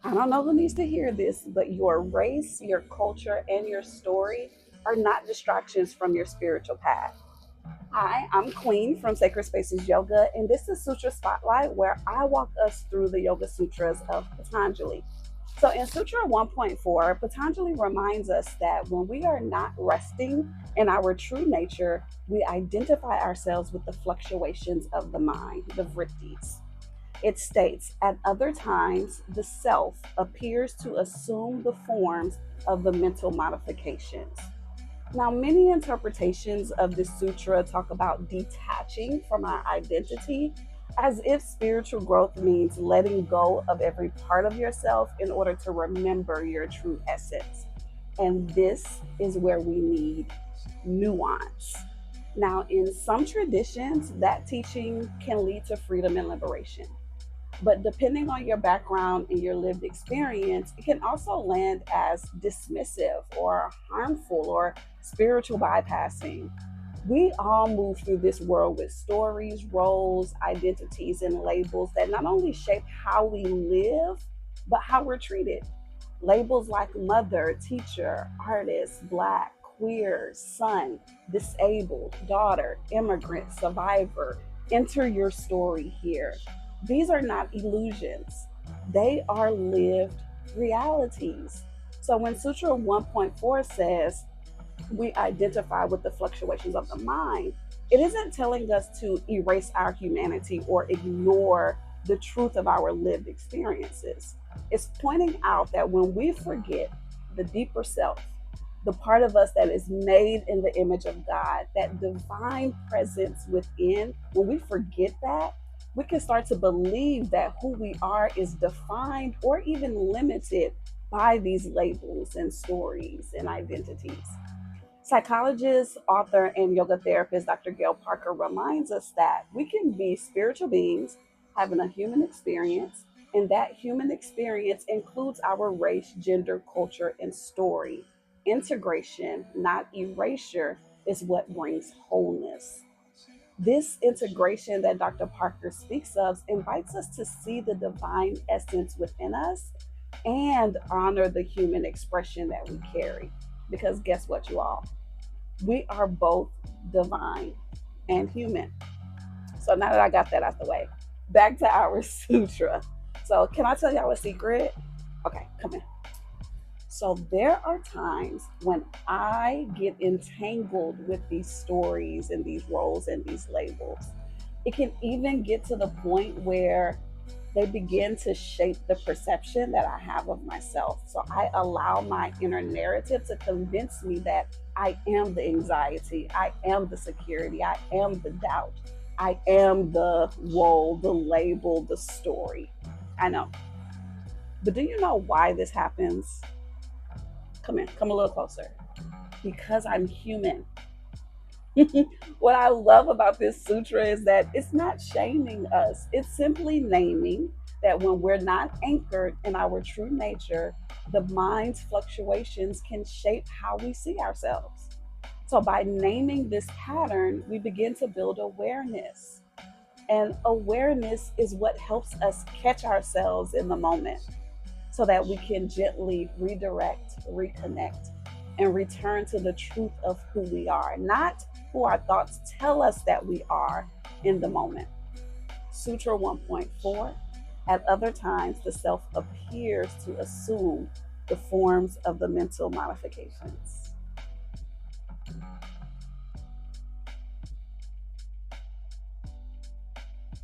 I don't know who needs to hear this, but your race, your culture, and your story are not distractions from your spiritual path. Hi, I'm Queen from Sacred Spaces Yoga, and this is Sutra Spotlight, where I walk us through the Yoga Sutras of Patanjali. So, in Sutra 1.4, Patanjali reminds us that when we are not resting in our true nature, we identify ourselves with the fluctuations of the mind, the vrittis. It states, at other times, the self appears to assume the forms of the mental modifications. Now, many interpretations of this sutra talk about detaching from our identity as if spiritual growth means letting go of every part of yourself in order to remember your true essence. And this is where we need nuance. Now, in some traditions, that teaching can lead to freedom and liberation. But depending on your background and your lived experience, it can also land as dismissive or harmful or spiritual bypassing. We all move through this world with stories, roles, identities, and labels that not only shape how we live, but how we're treated. Labels like mother, teacher, artist, black, queer, son, disabled, daughter, immigrant, survivor enter your story here. These are not illusions, they are lived realities. So when Sutra 1.4 says we identify with the fluctuations of the mind, it isn't telling us to erase our humanity or ignore the truth of our lived experiences. It's pointing out that when we forget the deeper self, the part of us that is made in the image of God, that divine presence within, when we forget that, we can start to believe that who we are is defined or even limited by these labels and stories and identities. Psychologist, author, and yoga therapist Dr. Gail Parker reminds us that we can be spiritual beings having a human experience, and that human experience includes our race, gender, culture, and story. Integration, not erasure, is what brings wholeness. This integration that Dr. Parker speaks of invites us to see the divine essence within us and honor the human expression that we carry. Because guess what, you all? We are both divine and human. So now that I got that out the way, back to our sutra. So, can I tell y'all a secret? Okay, come in. So, there are times when I get entangled with these stories and these roles and these labels. It can even get to the point where they begin to shape the perception that I have of myself. So I allow my inner narrative to convince me that I am the anxiety, I am the security, I am the doubt, I am the role, the label, the story. I know. But do you know why this happens? Come in, come a little closer. Because I'm human. What I love about this sutra is that it's not shaming us, it's simply naming that when we're not anchored in our true nature, the mind's fluctuations can shape how we see ourselves. So, by naming this pattern, we begin to build awareness. And awareness is what helps us catch ourselves in the moment so that we can gently redirect, reconnect, and return to the truth of who we are, not who our thoughts tell us that we are in the moment. Sutra 1.4. At other times, the self appears to assume the forms of the mental modifications.